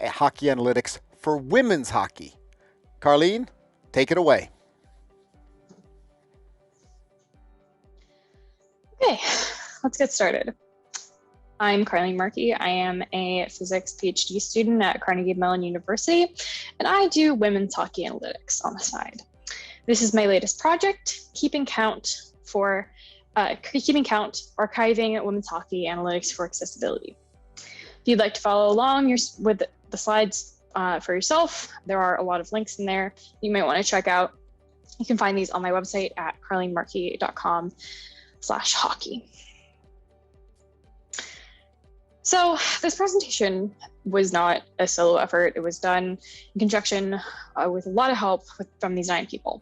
hockey analytics for women's hockey. Carleen, take it away. Okay, let's get started. I'm Carleen Markey. I am a physics PhD student at Carnegie Mellon University, and I do women's hockey analytics on the side. This is my latest project, keeping count, archiving women's hockey analytics for accessibility. If you'd like to follow along with the slides for yourself, there are a lot of links in there you might want to check out. You can find these on my website at carleenmarkey.com/hockey. So this presentation was not a solo effort. It was done in conjunction with a lot of help from these 9 people.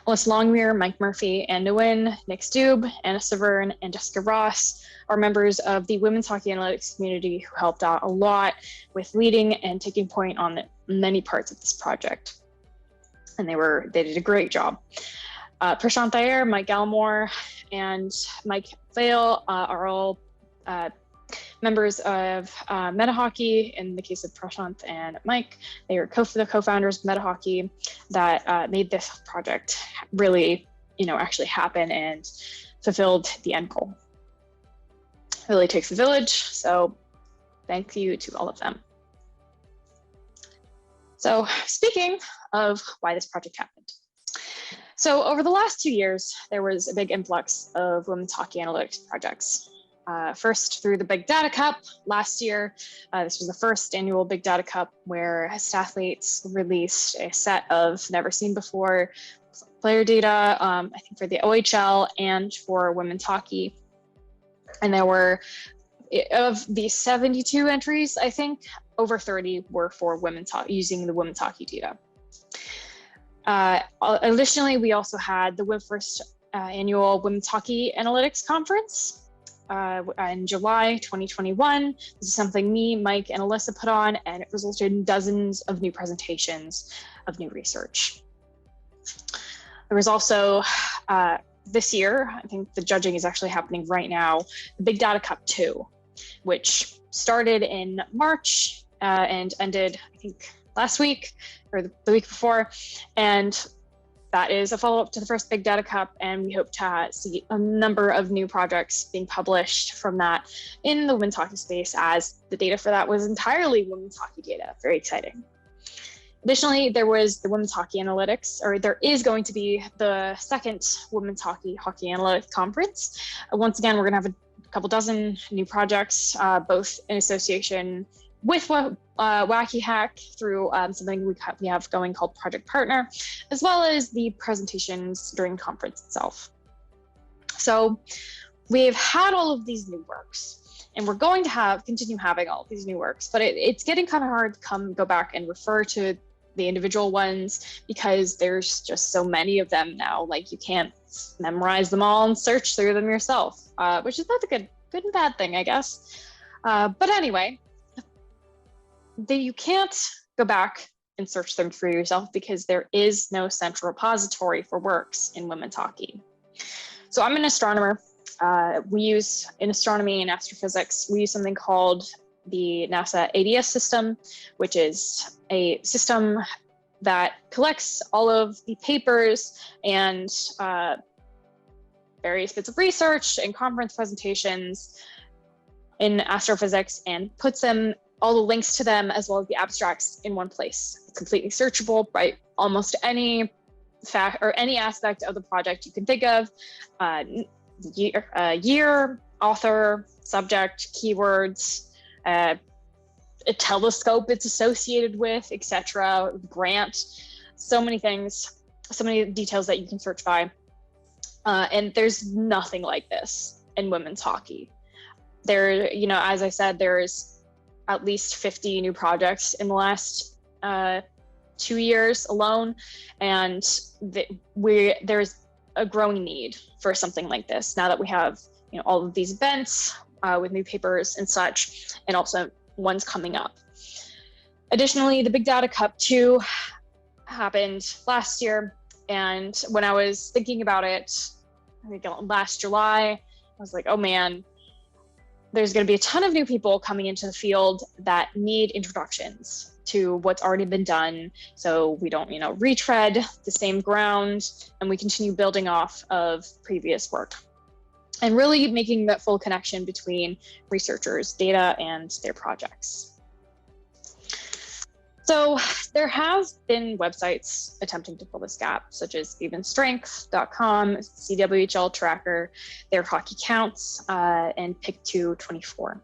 Alyssa Longmuir, Mike Murphy, Ann Nguyen, Nick Stube, Anna Severn, and Jessica Ross are members of the women's hockey analytics community who helped out a lot with leading and taking point on many parts of this project. And they did a great job. Prashant Iyer, Mike Gallimore, and Mike Vale are all members of Meta Hockey. In the case of Prashant and Mike, they were the co-founders of Meta Hockey that made this project really, actually happen and fulfilled the end goal. It really takes a village, so thank you to all of them. So speaking of why this project happened. So over the last 2 years, there was a big influx of women's hockey analytics projects. First through the Big Data Cup last year. This was the first annual Big Data Cup where Stathletes released a set of never seen before player data, I think for the OHL and for women's hockey. And there were, of the 72 entries, I think over 30 were for women's hockey, using the women's hockey data. Additionally, we also had the first annual Women's Hockey Analytics Conference in July 2021. This is something me, Mike, and Alyssa put on, and it resulted in dozens of new presentations of new research. There was also, this year, I think the judging is actually happening right now, the Big Data Cup 2, which started in March and ended, I think, last week or the week before. And that is a follow-up to the first Big Data Cup, and we hope to see a number of new projects being published from that in the women's hockey space, as the data for that was entirely women's hockey data. Very exciting. Additionally, there was the Women's Hockey Analytics, or there is going to be the second Women's Hockey Analytics Conference. Once again, we're going to have a couple dozen new projects, both in association with Wacky Hack through something we have going called Project Partner, as well as the presentations during the conference itself. So we've had all of these new works, and we're going to continue having all of these new works, but it's getting kind of hard to go back and refer to the individual ones because there's just so many of them now. Like, you can't memorize them all and search through them yourself, which is not a good and bad thing, I guess. But anyway, you can't go back and search them for yourself because there is no central repository for works in women's hockey. So I'm an astronomer. We use, in astronomy and astrophysics, we use something called the NASA ADS system, which is a system that collects all of the papers and various bits of research and conference presentations in astrophysics and puts them, all the links to them, as well as the abstracts, in one place. It's completely searchable by almost any fact or any aspect of the project you can think of. Year, author, subject, keywords, a telescope it's associated with, etc., grant, so many things, so many details that you can search by. And there's nothing like this in women's hockey. There, as I said, there's at least 50 new projects in the last 2 years alone, and there's a growing need for something like this now that we have all of these events with new papers and such, and also ones coming up. Additionally, the Big Data Cup 2 happened last year, and when I was thinking about it, I think last July, I was like, oh man, there's going to be a ton of new people coming into the field that need introductions to what's already been done, so we don't, retread the same ground, and we continue building off of previous work and really making that full connection between researchers, data, and their projects. So there have been websites attempting to fill this gap, such as evenstrength.com, CWHL Tracker, Their Hockey Counts, and Pick224.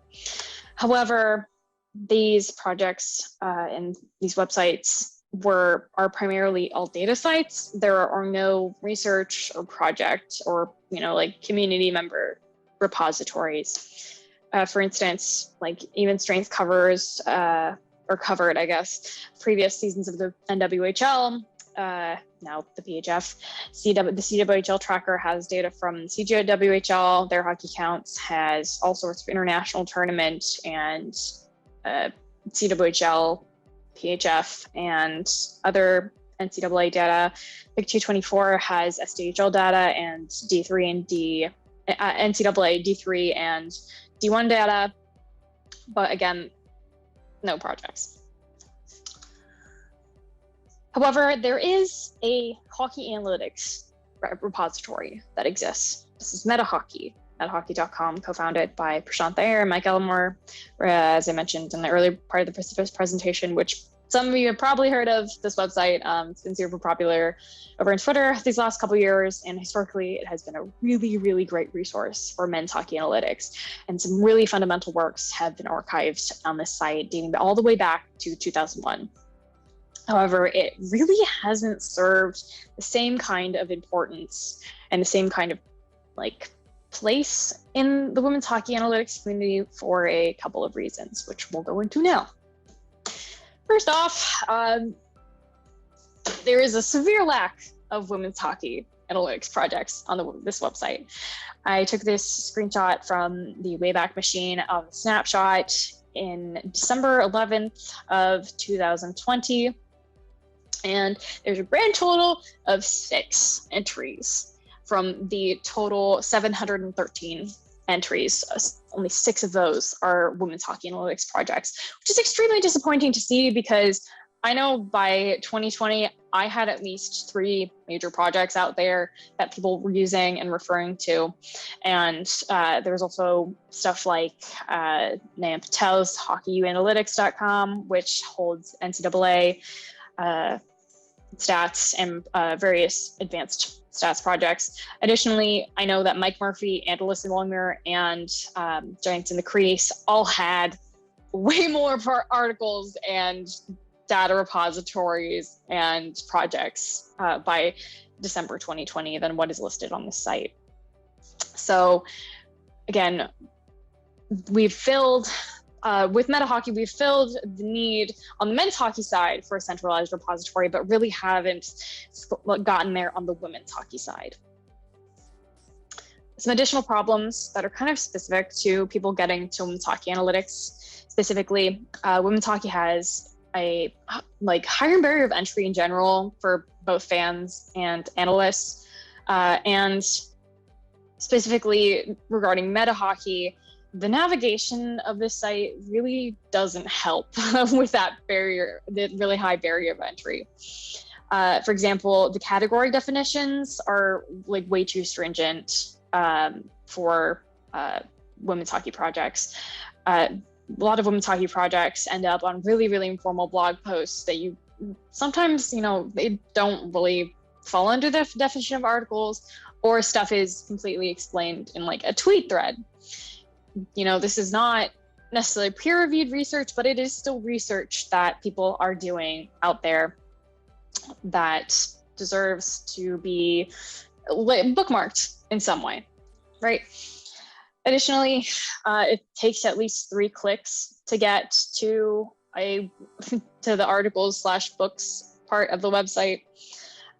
However, these projects and these websites are primarily all data sites. There are no research or project or like community member repositories. For instance, like Even Strength covers or covered, I guess, previous seasons of the NWHL, now the PHF. The CWHL Tracker has data from CJWHL. Their Hockey Counts has all sorts of international tournament and CWHL, PHF, and other NCAA data. Pick224 has SDHL data and D3 and NCAA D3 and D1 data, but again, no projects. However, there is a hockey analytics repository that exists. This is MetaHockey, metahockey.com, co-founded by Prashant Thayer and Mike Elmore, as I mentioned in the earlier part of the presentation, which some of you have probably heard of this website. It's been super popular over on Twitter these last couple of years, and historically it has been a really, really great resource for men's hockey analytics. And some really fundamental works have been archived on this site dating all the way back to 2001. However, it really hasn't served the same kind of importance and the same kind of place in the women's hockey analytics community for a couple of reasons, which we'll go into now. First off, there is a severe lack of women's hockey analytics projects on this website. I took this screenshot from the Wayback Machine of a snapshot in December 11th of 2020. And there's a grand total of 6 entries from the total 713 entries. Only 6 of those are women's hockey analytics projects, which is extremely disappointing to see, because I know by 2020, I had at least 3 major projects out there that people were using and referring to. And there's also stuff like Nayan Patel's hockeyanalytics.com, which holds NCAA stats and various advanced stats projects. Additionally, I know that Mike Murphy and Alyssa Longmire and Giants in the Crease all had way more articles and data repositories and projects by December 2020 than what is listed on the site. So again, we've filled with MetaHockey, we've filled the need on the men's hockey side for a centralized repository, but really haven't gotten there on the women's hockey side. Some additional problems that are kind of specific to people getting to women's hockey analytics. Specifically, women's hockey has a higher barrier of entry in general for both fans and analysts. And specifically regarding MetaHockey, the navigation of this site really doesn't help with that barrier, the really high barrier of entry. For example, the category definitions are way too stringent for women's hockey projects. A lot of women's hockey projects end up on really, really informal blog posts that you sometimes, they don't really fall under the definition of articles, or stuff is completely explained in a tweet thread. This is not necessarily peer-reviewed research, but it is still research that people are doing out there that deserves to be bookmarked in some way, right? Additionally, it takes at least 3 clicks to get to the articles/books part of the website.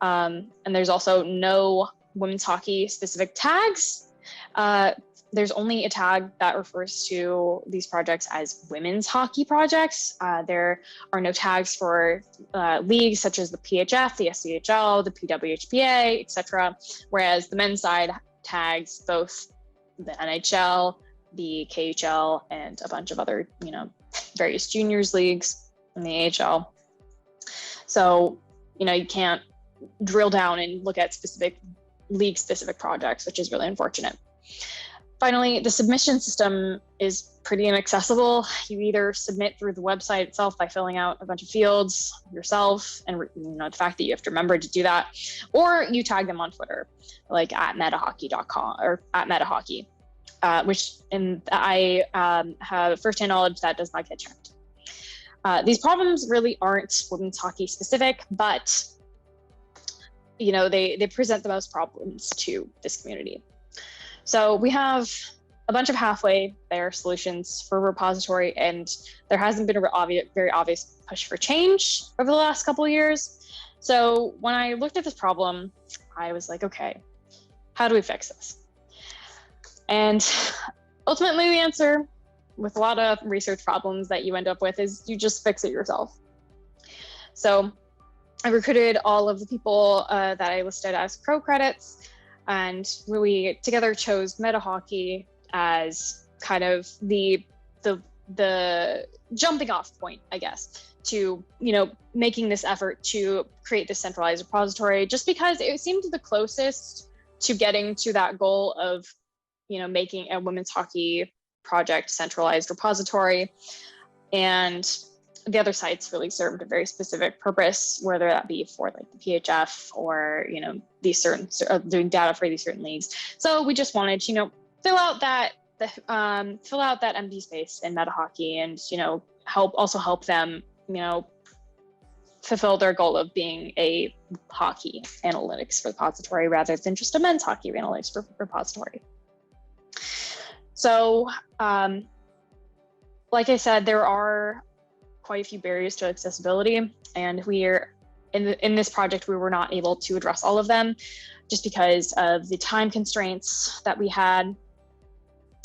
And there's also no women's hockey specific tags. There's only a tag that refers to these projects as women's hockey projects. There are no tags for leagues such as the PHF, the SCHL, the PWHPA, etc. Whereas the men's side tags both the NHL, the KHL and a bunch of other, various juniors leagues in the AHL. So, you can't drill down and look at specific league-specific projects, which is really unfortunate. Finally, the submission system is pretty inaccessible. You either submit through the website itself by filling out a bunch of fields yourself, and the fact that you have to remember to do that, or you tag them on Twitter, like at metahockey.com or at metahockey, I have firsthand knowledge that does not get checked. These problems really aren't women's hockey specific, but they present the most problems to this community. So we have a bunch of halfway there solutions for repository, and there hasn't been a very obvious push for change over the last couple of years. So when I looked at this problem, I was like, okay, how do we fix this? And ultimately the answer, with a lot of research problems that you end up with, is you just fix it yourself. So I recruited all of the people that I listed as pro credits, and we together chose MetaHockey as kind of the jumping off point, I guess, to making this effort to create this centralized repository, just because it seemed the closest to getting to that goal of making a women's hockey project centralized repository. And the other sites really served a very specific purpose, whether that be for like the PHF or these certain doing data for these certain leagues. So we just wanted to fill out that empty space in MetaHockey, and help them fulfill their goal of being a hockey analytics repository rather than just a men's hockey analytics repository. So like I said, there are quite a few barriers to accessibility, and we're in this project we were not able to address all of them just because of the time constraints that we had.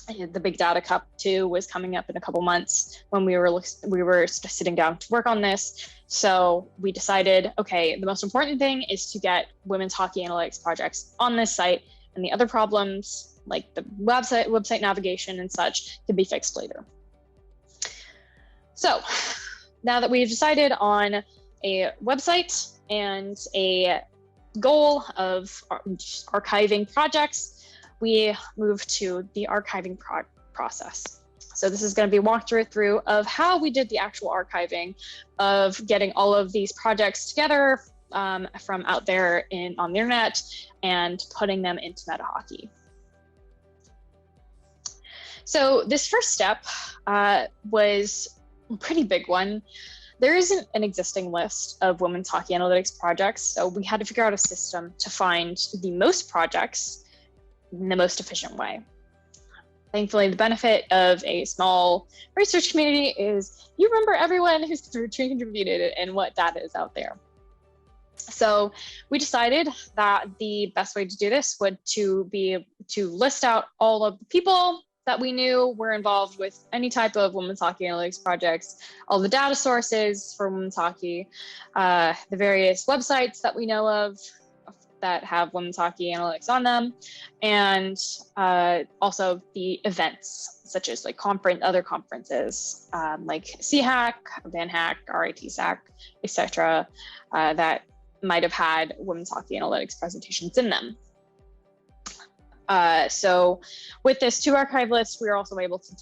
The Big Data Cup 2 was coming up in a couple months when we were sitting down to work on this. So we decided, okay, the most important thing is to get women's hockey analytics projects on this site, and the other problems like the website navigation and such can be fixed later. So now that we've decided on a website and a goal of archiving projects, we move to the archiving process. So this is going to be a walkthrough through of how we did the actual archiving of getting all of these projects together from out there on the internet and putting them into MetaHockey. So this first step was a pretty big one. There isn't an existing list of women's hockey analytics projects, so we had to figure out a system to find the most projects in the most efficient way. Thankfully, the benefit of a small research community is you remember everyone who's contributed and what data is out there. So we decided that the best way to do this would be to list out all of the people that we knew were involved with any type of women's hockey analytics projects, all the data sources for women's hockey, the various websites that we know of that have women's hockey analytics on them, and also the events such as like other conferences like CHAC, LINHAC, RITSAC, etc., that might have had women's hockey analytics presentations in them. So with this 2 archive list, we are also able to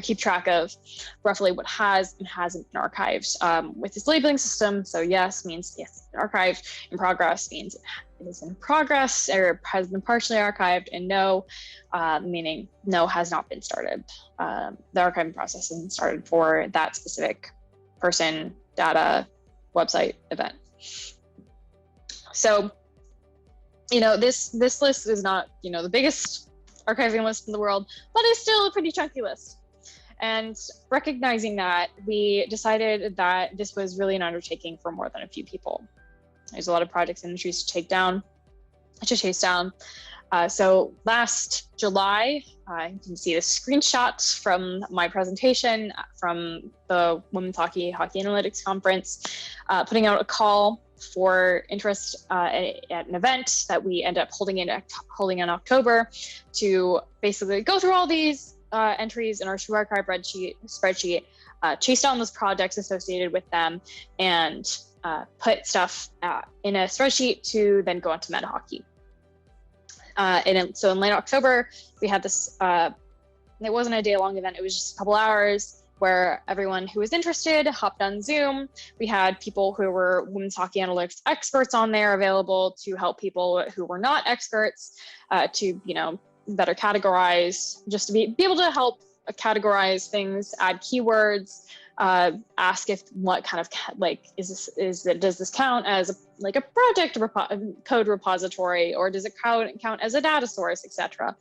keep track of roughly what has and hasn't been archived with this labeling system. So yes means yes, archived. In progress means it is in progress or has been partially archived, and no, meaning no, has not been started. The archiving process isn't started for that specific person, data, website, event. So this list is not the biggest archiving list in the world, but it's still a pretty chunky list. And recognizing that, we decided that this was really an undertaking for more than a few people. There's a lot of projects and entries to chase down. So last July, you can see the screenshot from my presentation from the Women's Hockey Analytics Conference, putting out a call for interest at an event that we ended up holding in October to basically go through all these entries in our To Archive spreadsheet, chase down those projects associated with them, and put stuff in a spreadsheet to then go onto MetaHockey. So in late October, we had this, it wasn't a day-long event, it was just a couple hours where everyone who was interested hopped on Zoom. We had people who were women's hockey analytics experts on there available to help people who were not experts to, better categorize, just to be able to help categorize things, add keywords, ask if what kind of does this count as a project code repository, or does it count as a data source, etc.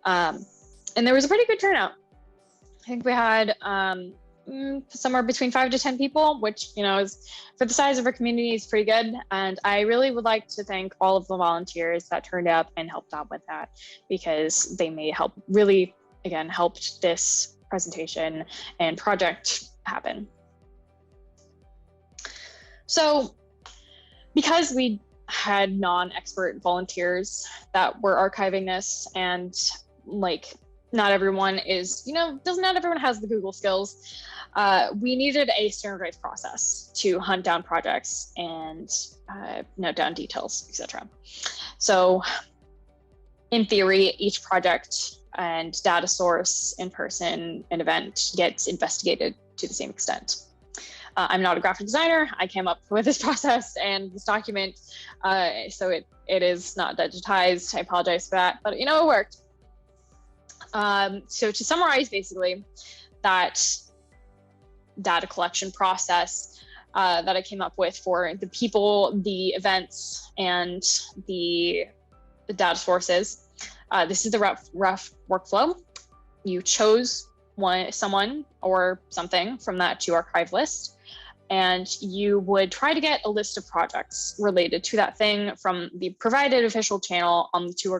And there was a pretty good turnout. I think we had somewhere between 5 to 10 people, which, is for the size of our community is pretty good. And I really would like to thank all of the volunteers that turned up and helped out with that, because they helped this presentation and project happen. So because we had non-expert volunteers that were archiving this, and not everyone not everyone has the Google skills. We needed a standardized process to hunt down projects and note down details, etc. So in theory, each project and data source, in person, and event gets investigated to the same extent. I'm not a graphic designer. I came up with this process and this document, so it is not digitized. I apologize for that, but it worked. So to summarize, basically, that data collection process that I came up with for the people, the events, and the data sources, this is the rough workflow. You chose someone or something from that To Archive list, and you would try to get a list of projects related to that thing from the provided official channel on the To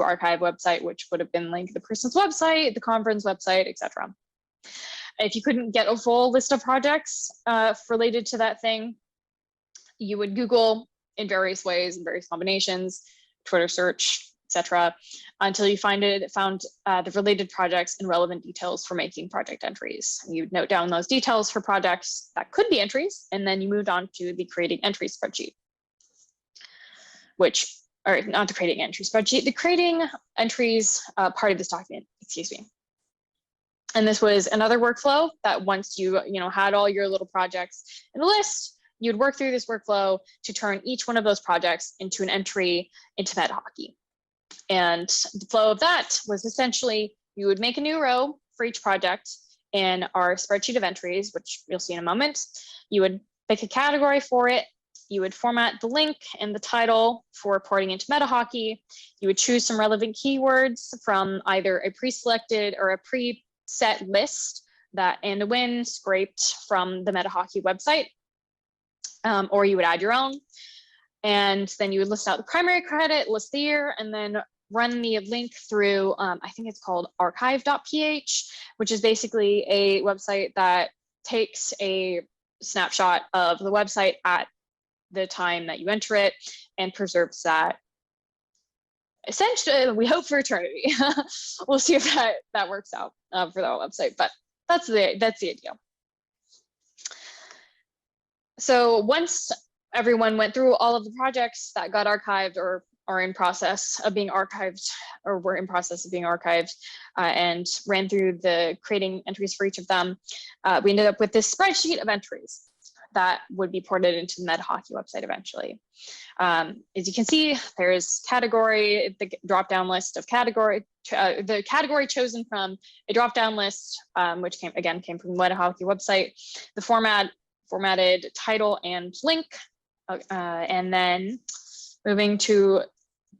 Archive website, which would have been the person's website, the conference website, etc. If you couldn't get a full list of projects related to that thing, you would Google in various ways, in various combinations, Twitter search, etc., until you found the related projects and relevant details for making project entries. You'd note down those details for projects that could be entries, and then you moved on to the creating entries spreadsheet, the creating entries part of this document, excuse me. And this was another workflow that once you had all your little projects in the list, you'd work through this workflow to turn each one of those projects into an entry into MetaHockey. And the flow of that was essentially you would make a new row for each project in our spreadsheet of entries, which you'll see in a moment. You would pick a category for it. You would format the link and the title for reporting into MetaHockey. You would choose some relevant keywords from either a pre-selected or a preset list and a win scraped from the MetaHockey website, or you would add your own. And then you would list out the primary credit, list the year, and then run the link through, I think it's called archive.ph, which is basically a website that takes a snapshot of the website at the time that you enter it and preserves that. Essentially, we hope for eternity. We'll see if that works out for that website, but that's the idea. So once everyone went through all of the projects that got archived or are in process of being archived, or were in process of being archived, and ran through the creating entries for each of them, we ended up with this spreadsheet of entries that would be ported into the MetaHockey website eventually. As you can see, there's category, the drop-down list of category, the category chosen from a drop-down list, which came from the MetaHockey website, the formatted title and link, and then moving to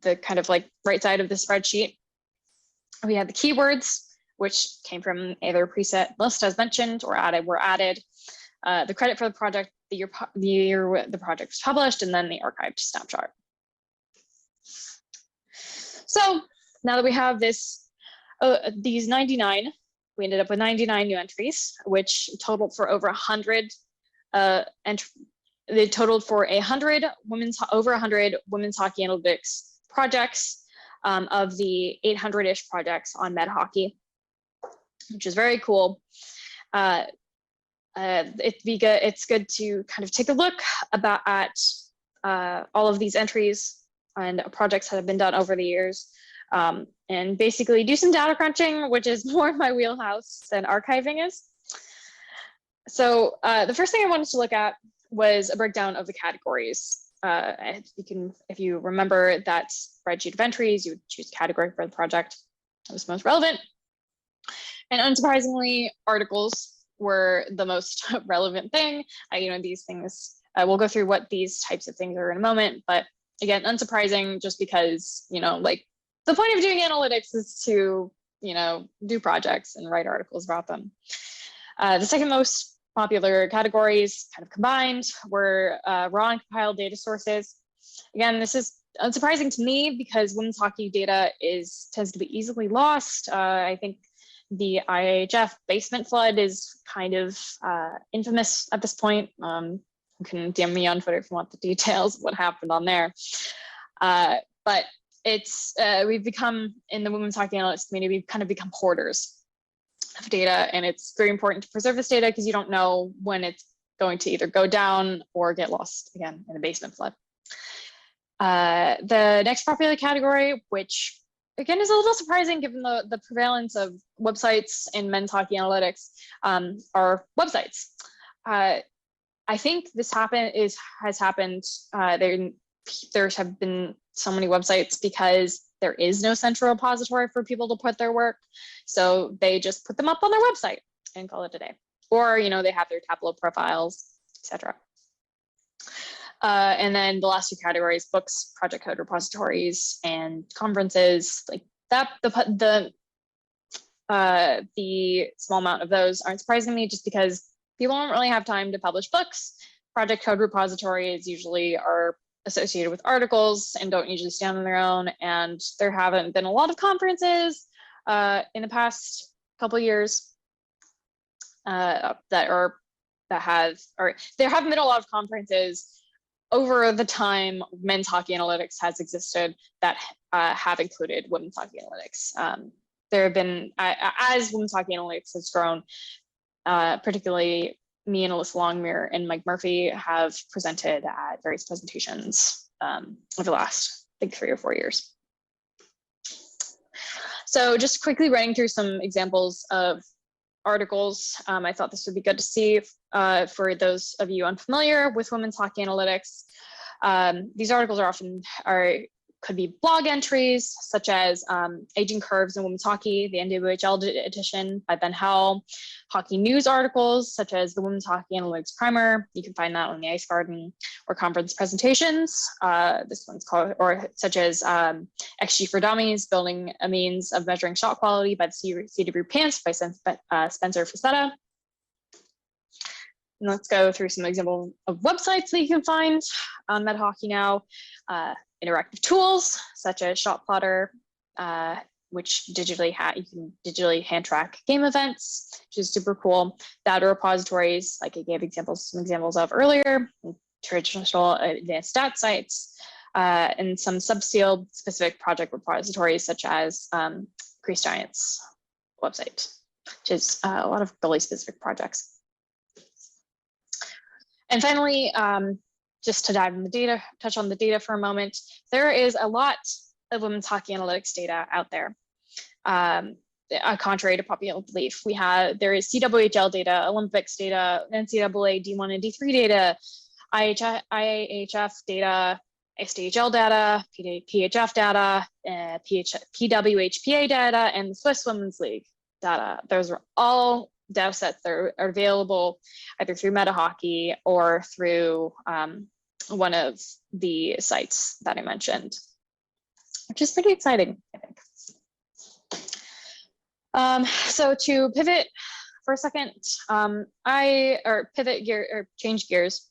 the kind of right side of the spreadsheet, we had the keywords, which came from either preset list as mentioned or were added, the credit for the project, the year the project was published, and then the archived snapshot. So now that we have these 99, we ended up with 99 new entries, which totaled for over 100 It totaled for over 100 women's hockey analytics projects of the 800-ish projects on MedHockey, which is very cool. It's good to kind of take a look at all of these entries and projects that have been done over the years, and basically do some data crunching, which is more my wheelhouse than archiving is. So the first thing I wanted to look at was a breakdown of the categories. If you remember that spreadsheet of entries, you would choose a category for the project that was most relevant. And unsurprisingly, articles were the most relevant thing. These things, we'll go through what these types of things are in a moment, but again, unsurprising, just because, like, the point of doing analytics is to, do projects and write articles about them. The second most popular categories, kind of combined, were raw and compiled data sources. Again, this is unsurprising to me because women's hockey data tends to be easily lost. I think the IHF basement flood is kind of infamous at this point. You can DM me on Twitter if you want the details of what happened on there. But it's we've become, in the women's hockey analytics community, we've kind of become hoarders of data, and it's very important to preserve this data because you don't know when it's going to either go down or get lost again in a basement flood. The next popular category, which again is a little surprising given the prevalence of websites in men's hockey analytics, are websites. I think this has happened. There have been so many websites because there is no central repository for people to put their work. So they just put them up on their website and call it a day. Or, they have their Tableau profiles, etc. And then the last two categories, books, project code repositories, and conferences, like that, the small amount of those aren't surprising me, just because people don't really have time to publish books. Project code repositories usually are associated with articles and don't usually stand on their own. And there haven't been a lot of conferences in the past couple of years there haven't been a lot of conferences over the time men's hockey analytics has existed that have included women's hockey analytics. There have been, as women's hockey analytics has grown, particularly me and Alyssa Longmire and Mike Murphy have presented at various presentations over the last, I think, 3 or 4 years. So just quickly running through some examples of articles. I thought this would be good to see for those of you unfamiliar with women's hockey analytics. These articles could be blog entries, such as Aging Curves in Women's Hockey, the NWHL edition by Ben Howell, hockey news articles, such as the Women's Hockey Analytics Primer. You can find that on the Ice Garden, or conference presentations. This one's called, or such as XG for Dummies, Building a Means of Measuring Shot Quality by the CW Pants by Spencer Facetta. And let's go through some examples of websites that you can find on MedHockey now. Interactive tools such as Shot Plotter, which you can digitally hand track game events, which is super cool. Data repositories, like I gave some examples of earlier, traditional advanced stat sites, and some subfield specific project repositories such as Grease Giants website, which is a lot of goalie specific projects. And finally, just to dive in the data, touch on the data for a moment, there is a lot of women's hockey analytics data out there. Contrary to popular belief, there is CWHL data, Olympics data, NCAA D1 and D3 data, IHF data, SDHL data, PHF data, PWHPA data, and the Swiss Women's League data. Those are all data sets that are available either through MetaHockey or through one of the sites that I mentioned, which is pretty exciting, I think. So to pivot for a second, change gears.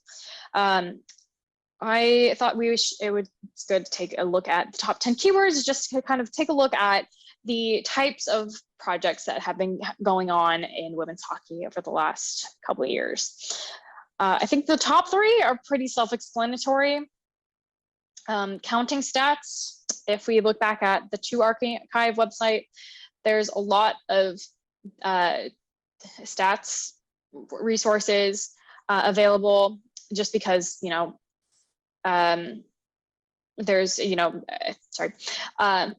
I thought it's good to take a look at the top 10 keywords, just to kind of take a look at the types of projects that have been going on in women's hockey over the last couple of years. I think the top three are pretty self-explanatory. Counting stats, if we look back at the 2 Archive website, there's a lot of stats resources available, just because, you know, there's, you know,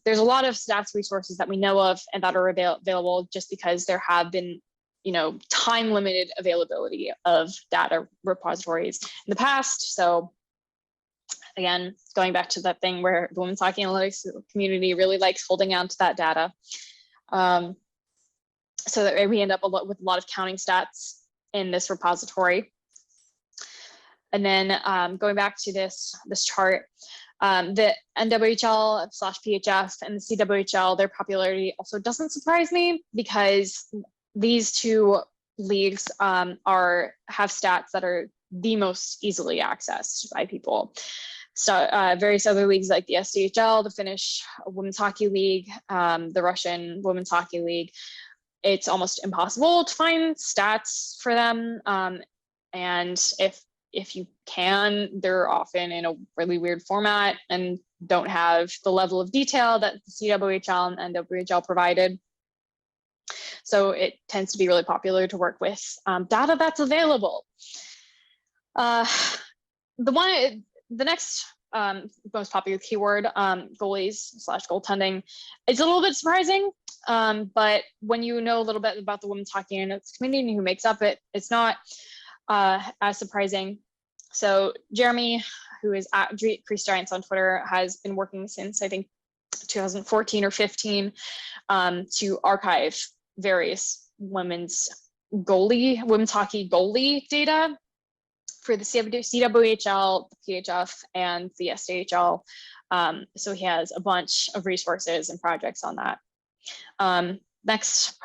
there's a lot of stats resources that we know of and that are available just because there have been, you know, time limited availability of data repositories in the past. So again, going back to that thing where the women's hockey analytics community really likes holding on to that data. So that we end up with a lot of counting stats in this repository. And then going back to this chart, the NWHL/PHF and the CWHL, their popularity also doesn't surprise me, because these 2 leagues have stats that are the most easily accessed by people. So various other leagues like the SDHL, the Finnish Women's Hockey League, the Russian Women's Hockey League, it's almost impossible to find stats for them. And if you can, they're often in a really weird format and don't have the level of detail that the CWHL and NWHL provided. So it tends to be really popular to work with data that's available. The next most popular keyword, goalies/goaltending, it's a little bit surprising, but when you know a little bit about the women's hockey analytics community and who makes up it, it's not as surprising. So Jeremy, who is at Crease Giants on Twitter, has been working since I think 2014 or 15 to archive various women's hockey goalie data for the CWHL, the PHF, and the SDHL. So he has a bunch of resources and projects on that. Next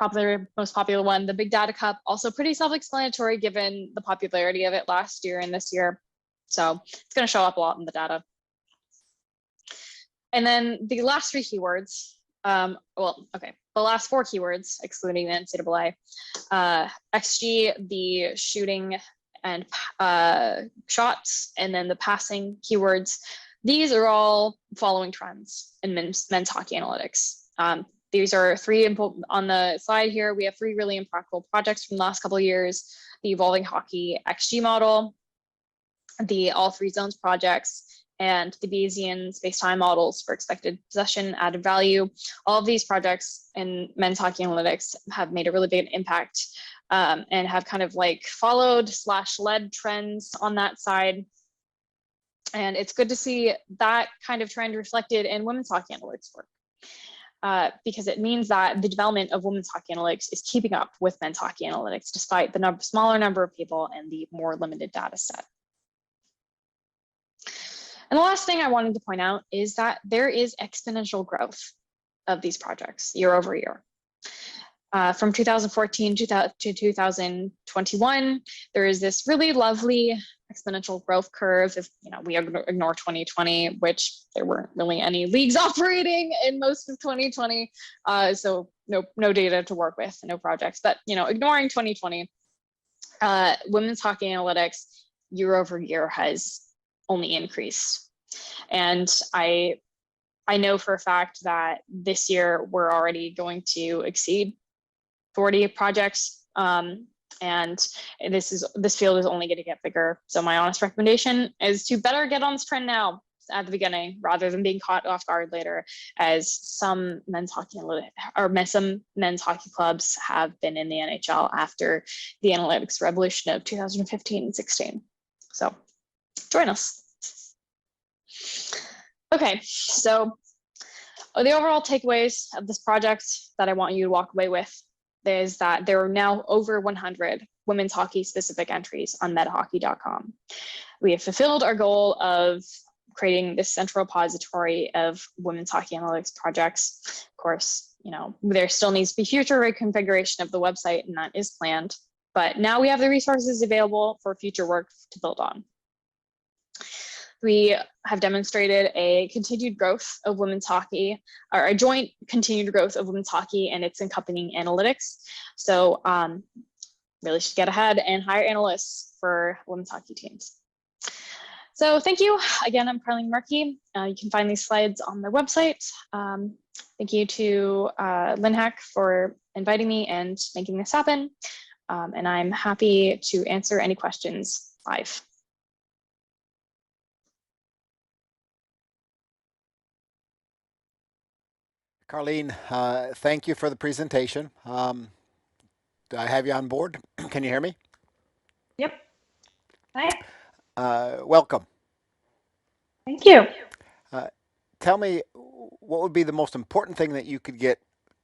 most popular one, the Big Data Cup, also pretty self-explanatory given the popularity of it last year and this year. So it's going to show up a lot in the data. And then the last 3 keywords, the last 4 keywords, excluding the NCAA, XG, the shooting and shots, and then the passing keywords. These are all following trends in men's hockey analytics. These are 3 on the slide here. We have 3 really impactful projects from the last couple of years: the Evolving Hockey XG model, the All 3 Zones projects, and the Bayesian space-time models for expected possession added value. All of these projects in men's hockey analytics have made a really big impact and have kind of like followed/led trends on that side. And it's good to see that kind of trend reflected in women's hockey analytics work, because it means that the development of women's hockey analytics is keeping up with men's hockey analytics, despite the smaller number of people and the more limited data set. And the last thing I wanted to point out is that there is exponential growth of these projects year over year. From 2014 to 2021, there is this really lovely exponential growth curve. If we ignore 2020, which there weren't really any leagues operating in most of 2020, so no data to work with, no projects. But ignoring 2020, women's hockey analytics year over year has only increased. And I know for a fact that this year we're already going to exceed 40 projects, and this field is only going to get bigger. So my honest recommendation is to better get on this trend now at the beginning, rather than being caught off guard later, as some men's hockey clubs have been in the NHL after the analytics revolution of 2015 and 16. So join us. Okay, so the overall takeaways of this project that I want you to walk away with is that there are now over 100 women's hockey specific entries on metahockey.com. We have fulfilled our goal of creating this central repository of women's hockey analytics projects. Of course, there still needs to be future reconfiguration of the website, and that is planned. But now we have the resources available for future work to build on. We have demonstrated a continued growth of women's hockey, or a joint continued growth of women's hockey and its accompanying analytics. So really should get ahead and hire analysts for women's hockey teams. So thank you. Again, I'm Carleen Markey. You can find these slides on the website. Thank you to LINHAC for inviting me and making this happen. And I'm happy to answer any questions live. Carleen, thank you for the presentation. Do I have you on board? Can you hear me? Yep. Hi. Welcome. Thank you. Tell me, what would be the most important thing that you could get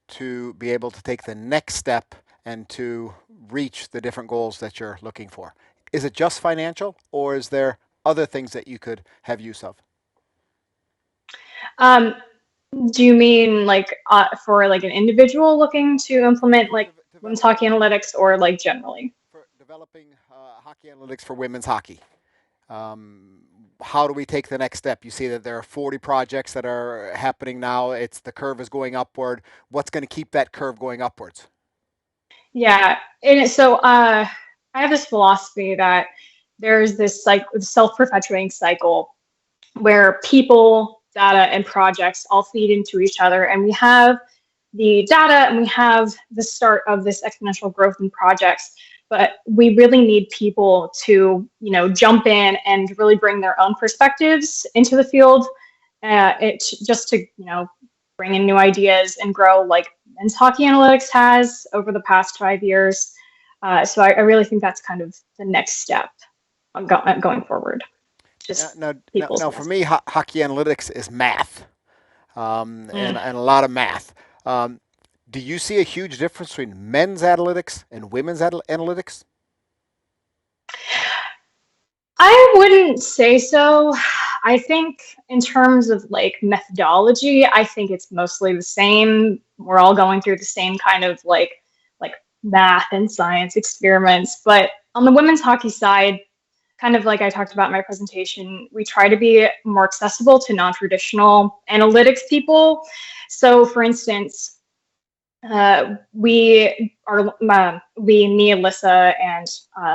to be able to take the next step and to reach the different goals that you're looking for? Is it just financial, or is there other things that you could have use of? Do you mean like for like an individual looking to implement like women's hockey analytics, or like generally? For developing hockey analytics for women's hockey. How do we take the next step? You see that there are 40 projects that are happening now. The curve is going upward. What's going to keep that curve going upwards? Yeah, and so I have this philosophy that there's this like self-perpetuating cycle where people, data, and projects all feed into each other, and we have the data and we have the start of this exponential growth in projects. But we really need people to, jump in and really bring their own perspectives into the field. Just to, bring in new ideas and grow like men's hockey analytics has over the past 5 years. So I really think that's kind of the next step going forward. Just now for me, hockey analytics is math, and a lot of math. Do you see a huge difference between men's analytics and women's analytics? I wouldn't say so. I think in terms of like methodology, I think it's mostly the same. We're all going through the same kind of like math and science experiments. But on the women's hockey side, kind of like I talked about in my presentation, we try to be more accessible to non-traditional analytics people. So for instance, me, Alyssa, and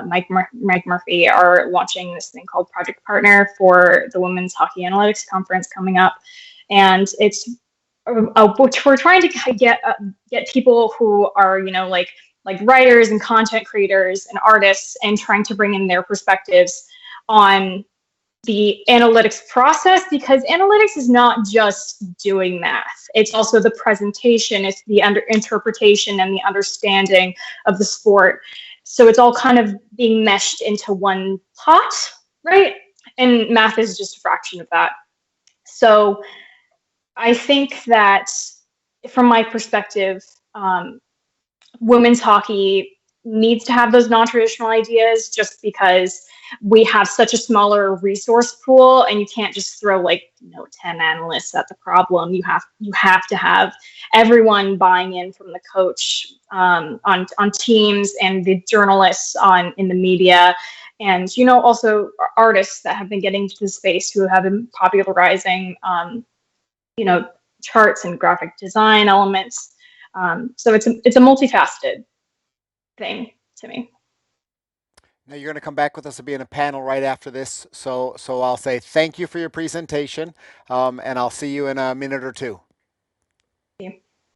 Mike Murphy are launching this thing called Project Partner for the Women's Hockey Analytics Conference coming up, and it's we're trying to get people who are like writers and content creators and artists, and trying to bring in their perspectives on the analytics process, because analytics is not just doing math. It's also the presentation, it's the interpretation and the understanding of the sport. So it's all kind of being meshed into one pot, right? And math is just a fraction of that. So I think that from my perspective, women's hockey needs to have those non-traditional ideas, just because we have such a smaller resource pool, and you can't just throw 10 analysts at the problem. You have to have everyone buying in, from the coach on teams, and the journalists in the media, and also artists that have been getting into the space, who have been popularizing charts and graphic design elements. So it's a multifaceted thing to me. Now you're going to come back with us to be in a panel right after this. So I'll say thank you for your presentation, and I'll see you in a minute or two.